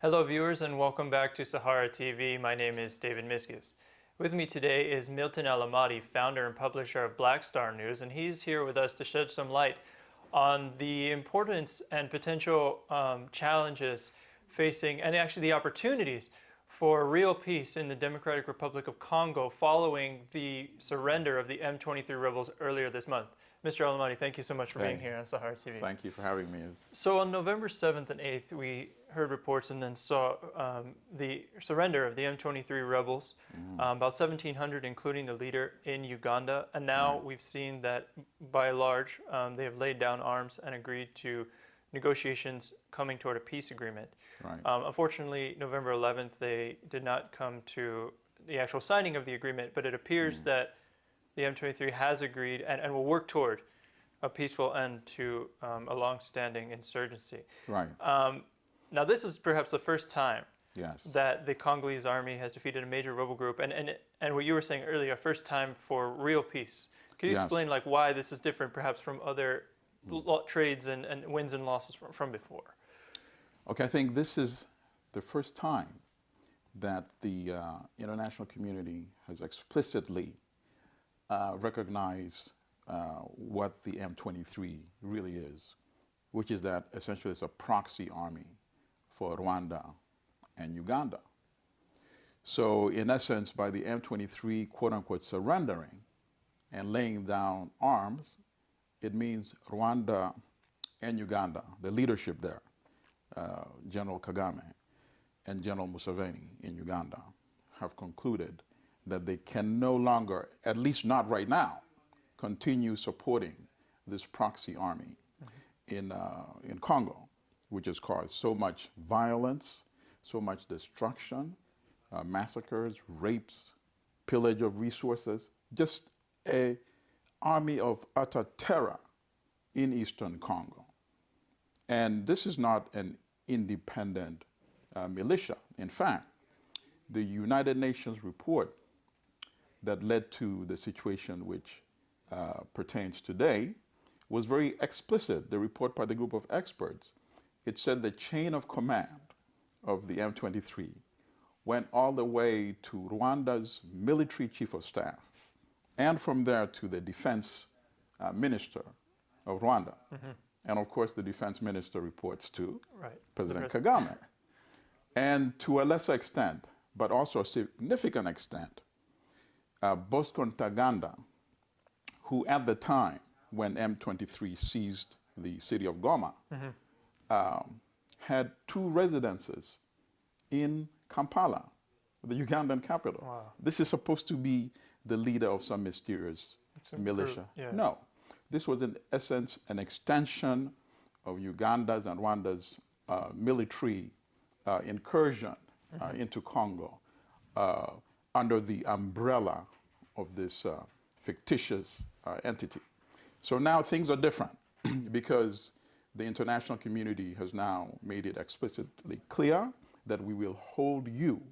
Hello viewers and welcome back to Sahara TV. My name is David Miskis. With me today is Milton Allimadi, founder and publisher of Black Star News, and he's here with us to shed some light on the importance and potential challenges facing, and actually the opportunities for real peace in the Democratic Republic of Congo following the surrender of the M23 rebels earlier this month. Mr. Allimadi, thank you so much for being here on Sahara TV. Thank you for having me. So on November 7th and 8th, we heard reports and then saw the surrender of the M23 rebels, about 1,700, including the leader, in Uganda. And now we've seen that, by and large, they have laid down arms and agreed to negotiations coming toward a peace agreement. Unfortunately, November 11th, they did not come to the actual signing of the agreement, but it appears that the M23 has agreed and will work toward a peaceful end to a long-standing insurgency. Now, this is perhaps the first time that the Congolese army has defeated a major rebel group, and what you were saying earlier, first time for real peace. Can you explain why this is different perhaps from other trades and wins and losses from before? Okay, I think this is the first time that the international community has explicitly recognized what the M23 really is, which is that essentially it's a proxy army for Rwanda and Uganda. So in essence, by the M23 quote-unquote surrendering and laying down arms, it means Rwanda and Uganda, the leadership there, General Kagame and General Museveni in Uganda, have concluded that they can no longer, at least not right now, continue supporting this proxy army in Congo, which has caused so much violence, so much destruction, massacres, rapes, pillage of resources, just an army of utter terror in eastern Congo. And this is not an independent militia. In fact, the United Nations report that led to the situation which pertains today was very explicit. The report by the group of experts, it said the chain of command of the M23 went all the way to Rwanda's military chief of staff, and from there to the defense minister of Rwanda. And of course, the defense minister reports to President Kagame. And to a lesser extent, but also a significant extent, Bosco Ntaganda, who at the time when M23 seized the city of Goma, had two residences in Kampala, the Ugandan capital. This is supposed to be the leader of some mysterious militia. No, this was in essence an extension of Uganda's and Rwanda's military incursion into Congo under the umbrella of this fictitious entity. So now things are different because the international community has now made it explicitly clear that we will hold you,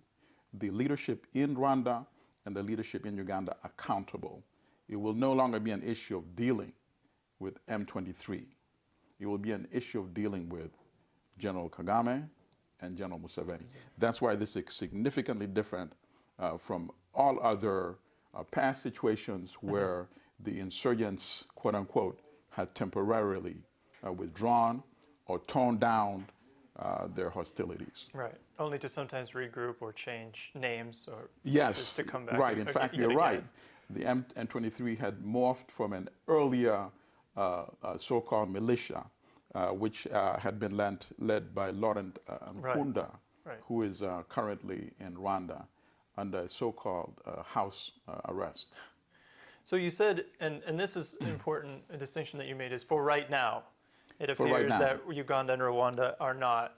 the leadership in Rwanda and the leadership in Uganda, accountable. It will no longer be an issue of dealing with M23. It will be an issue of dealing with General Kagame and General Museveni. That's why this is significantly different from all other past situations where the insurgents, quote unquote, had temporarily withdrawn or toned down their hostilities. Only to sometimes regroup or change names or to come back. In fact, you're right. The M23 had morphed from an earlier so-called militia, which had been led by Laurent Nkunda, who is currently in Rwanda under a so-called house arrest. So you said, and this is an important distinction that you made, is for right now. It appears that Uganda and Rwanda are not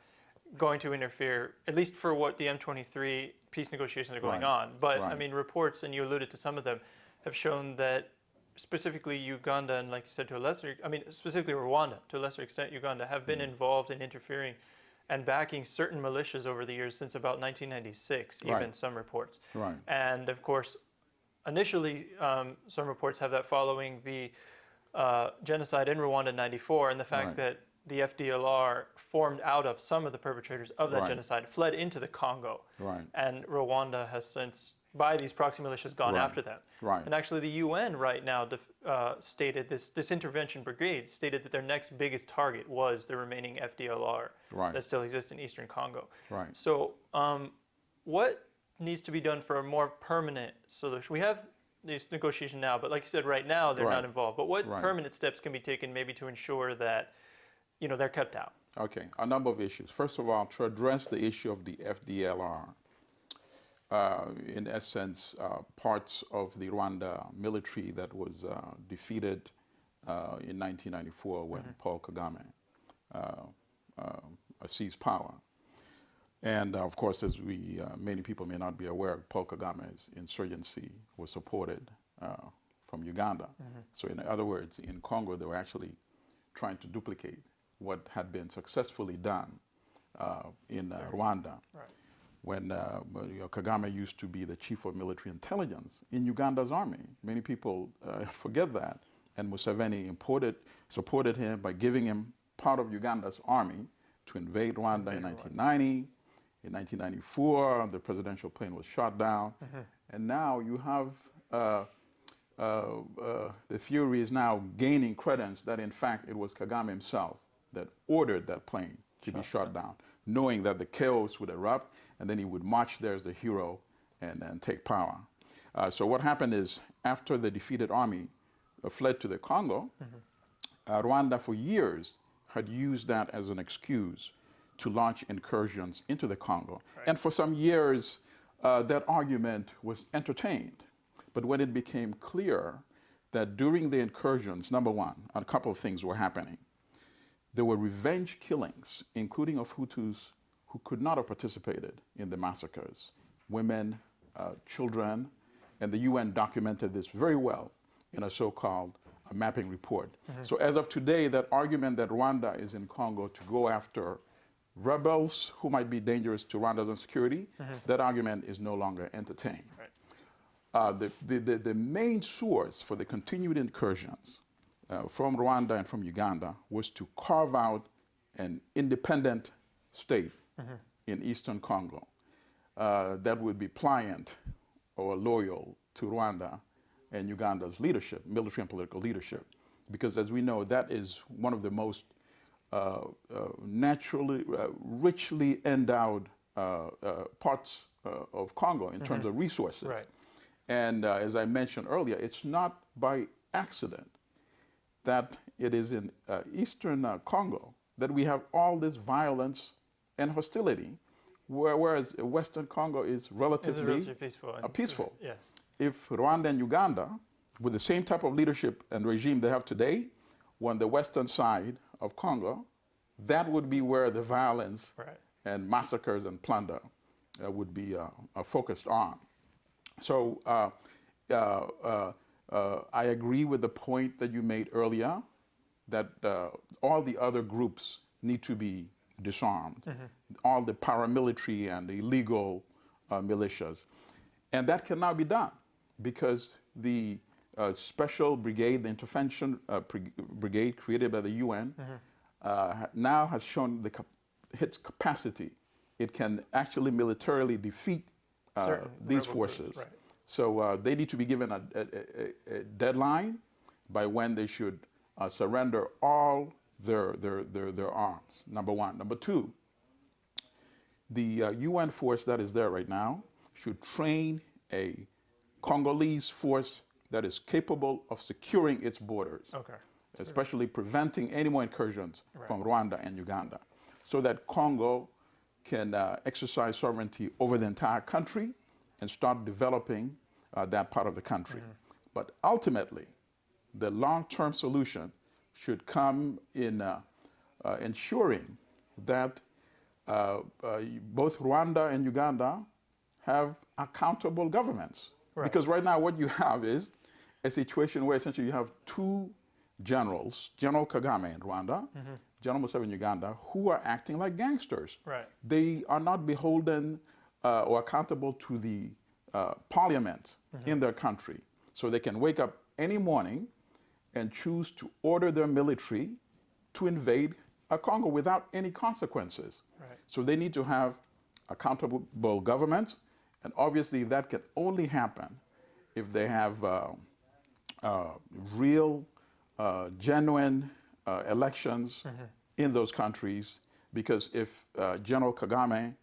going to interfere, at least for what the M23 peace negotiations are going on. But I mean, reports, and you alluded to some of them, have shown that specifically Uganda and, like you said, to a lesser, I mean, specifically Rwanda, to a lesser extent Uganda, have been involved in interfering and backing certain militias over the years since about 1996, even some reports. And of course, initially, some reports have that following the genocide in Rwanda in '94, and the fact that the FDLR formed out of some of the perpetrators of that Right. genocide, fled into the Congo. Right. And Rwanda has since, by these proxy militias, gone Right. after them. Right. And actually, the UN right now stated this intervention brigade stated that their next biggest target was the remaining FDLR Right. that still exists in Eastern Congo. Right. So, what needs to be done for a more permanent solution? We have this negotiation now, but like you said, right now they're Right. not involved. But what Right. permanent steps can be taken, maybe to ensure that they're kept out? Okay, a number of issues. First of all, to address the issue of the FDLR, in essence, parts of the Rwanda military that was defeated in 1994 when Paul Kagame seized power. And of course, as many people may not be aware, Paul Kagame's insurgency was supported from Uganda. So in other words, in Congo, they were actually trying to duplicate what had been successfully done in Rwanda. Right. When Kagame used to be the chief of military intelligence in Uganda's army. Many people forget that. And Museveni supported him by giving him part of Uganda's army to invade Rwanda in 1990. In 1994, the presidential plane was shot down. And now you have the theory is now gaining credence that in fact it was Kagame himself that ordered that plane to be shot down, knowing that the chaos would erupt and then he would march there as the hero and take power. So what happened is after the defeated army fled to the Congo, Rwanda for years had used that as an excuse to launch incursions into the Congo. Right. And for some years, that argument was entertained. But when it became clear that during the incursions, number one, a couple of things were happening. There were revenge killings, including of Hutus who could not have participated in the massacres, women, children, and the UN documented this very well in a so-called mapping report. So as of today, that argument that Rwanda is in Congo to go after rebels who might be dangerous to Rwanda's own security, that argument is no longer entertained. Right. The main source for the continued incursions from Rwanda and from Uganda was to carve out an independent state in Eastern Congo that would be pliant or loyal to Rwanda and Uganda's leadership, military and political leadership. Because as we know, that is one of the most naturally, richly endowed parts of Congo in terms of resources. Right. And as I mentioned earlier, it's not by accident that it is in Eastern Congo that we have all this violence and hostility, whereas Western Congo is relatively peaceful. peaceful. Yes. If Rwanda and Uganda, with the same type of leadership and regime they have today, were on the western side of Congo, that would be where the violence Right. and massacres and plunder would be focused on. So I agree with the point that you made earlier, that all the other groups need to be disarmed, all the paramilitary and the illegal militias. And that can now be done because the special brigade, the intervention brigade created by the UN, now has shown its capacity. It can actually militarily defeat these forces. Right. So they need to be given a deadline by when they should surrender all their arms, number one. Number two, the UN force that is there right now should train a Congolese force that is capable of securing its borders, Okay. especially preventing any more incursions from Rwanda and Uganda, so that Congo can exercise sovereignty over the entire country and start developing that part of the country. But ultimately, the long-term solution should come in ensuring that both Rwanda and Uganda have accountable governments. Right. Because right now what you have is a situation where essentially you have two generals, General Kagame in Rwanda, General Museveni in Uganda, who are acting like gangsters. Right. They are not beholden or accountable to the parliament in their country. So they can wake up any morning and choose to order their military to invade Congo without any consequences. Right. So they need to have accountable governments, and obviously that can only happen if they have real, genuine elections in those countries. Because if General Kagame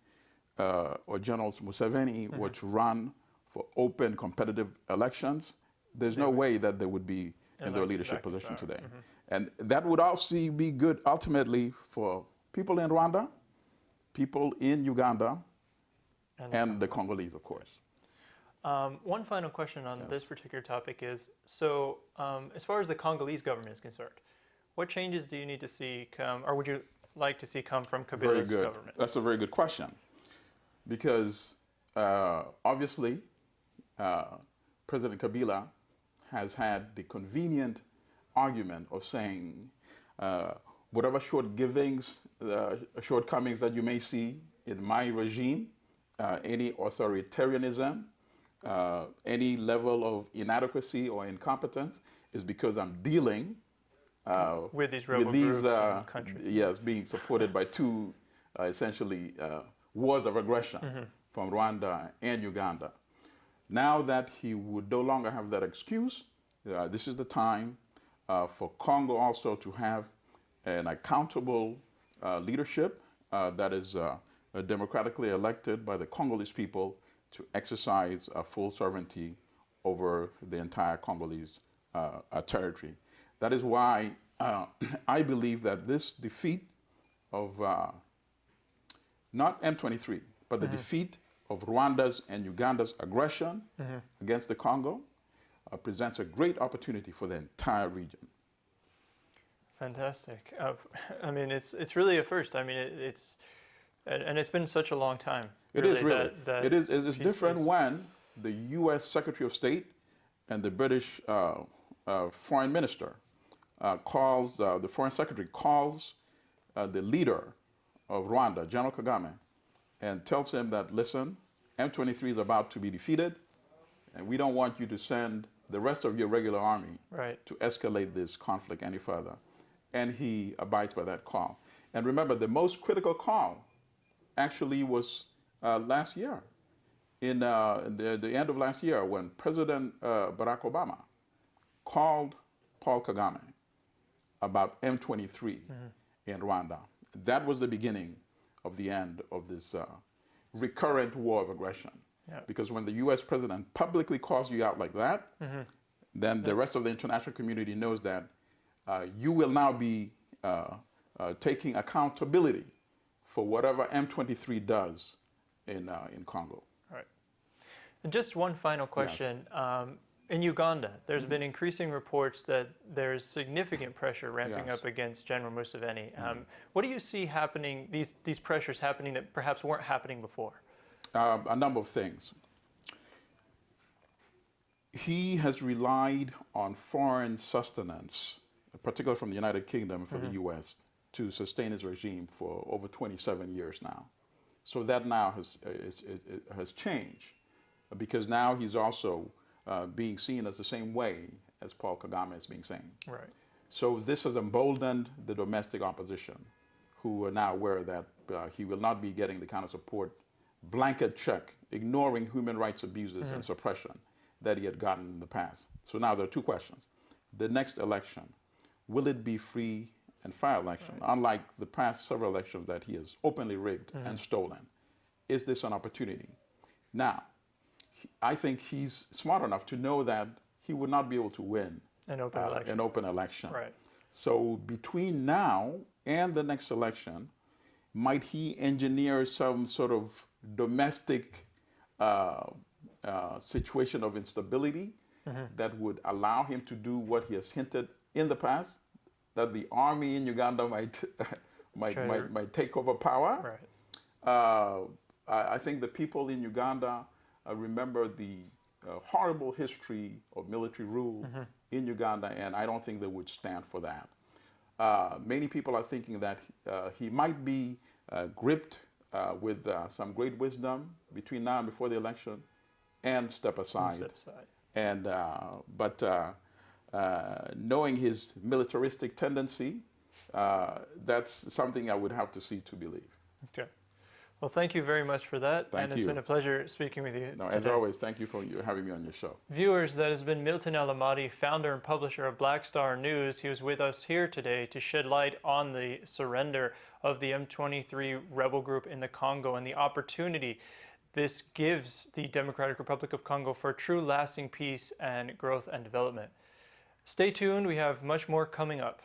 or General Museveni were to run for open, competitive elections, there's no way that they would be in their leadership position today. And that would also be good ultimately for people in Rwanda, people in Uganda, and the Congolese, of course. One final question on this particular topic is, so as far as the Congolese government is concerned, what changes do you need to see come, or would you like to see come from Kabila's government? That's a very good question. Because obviously, President Kabila has had the convenient argument of saying whatever shortcomings that you may see in my regime, any authoritarianism, any level of inadequacy or incompetence is because I'm dealing with these rebel groups in countries. Yes, being supported by two essentially wars of aggression from Rwanda and Uganda. Now that he would no longer have that excuse, this is the time for Congo also to have an accountable leadership that is democratically elected by the Congolese people to exercise full sovereignty over the entire Congolese territory. That is why I believe that this defeat of not M23, but the defeat of Rwanda's and Uganda's aggression against the Congo presents a great opportunity for the entire region. Fantastic. I mean, it's really a first. I mean, it's been such a long time. It is really. It's different when the U.S. Secretary of State and the British Foreign Minister the Foreign Secretary calls the leader of Rwanda, General Kagame, and tells him that, listen, M23 is about to be defeated, and we don't want you to send the rest of your regular army to escalate this conflict any further. And he abides by that call. And remember, the most critical call actually was last year, in the end of last year, when President Barack Obama called Paul Kagame about M23 in Rwanda. That was the beginning of the end of this recurrent war of aggression. Yeah. Because when the U.S. president publicly calls you out like that, then the rest of the international community knows that you will now be taking accountability for whatever M23 does in Congo. Right. And just one final question. Yes. In Uganda, there's been increasing reports that there's significant pressure ramping up against General Museveni. What do you see happening, these pressures happening that perhaps weren't happening before? A number of things. He has relied on foreign sustenance, particularly from the United Kingdom and from the U.S., to sustain his regime for over 27 years now. So that now has changed, because now he's also being seen as the same way as Paul Kagame is being seen. Right. So this has emboldened the domestic opposition, who are now aware that he will not be getting the kind of support, blanket check, ignoring human rights abuses and suppression that he had gotten in the past. So now there are two questions. The next election, will it be free and fair election? Right. Unlike the past several elections that he has openly rigged and stolen. Is this an opportunity? Now, I think he's smart enough to know that he would not be able to win an open election. Right. So between now and the next election, might he engineer some sort of domestic situation of instability that would allow him to do what he has hinted in the past, that the army in Uganda might take over power? Right. I think the people in Uganda remember the horrible history of military rule in Uganda, and I don't think they would stand for that. Many people are thinking that he might be gripped with some great wisdom between now and before the election, and step aside. And but knowing his militaristic tendency, that's something I would have to see to believe. Okay. Well, thank you very much for that. Thank and it's you. been a pleasure speaking with you No, today. as always, thank you for having me on your show. Viewers, that has been Milton Allimadi, founder and publisher of Black Star News. He was with us here today to shed light on the surrender of the M23 rebel group in the Congo and the opportunity this gives the Democratic Republic of Congo for true lasting peace and growth and development. Stay tuned, we have much more coming up.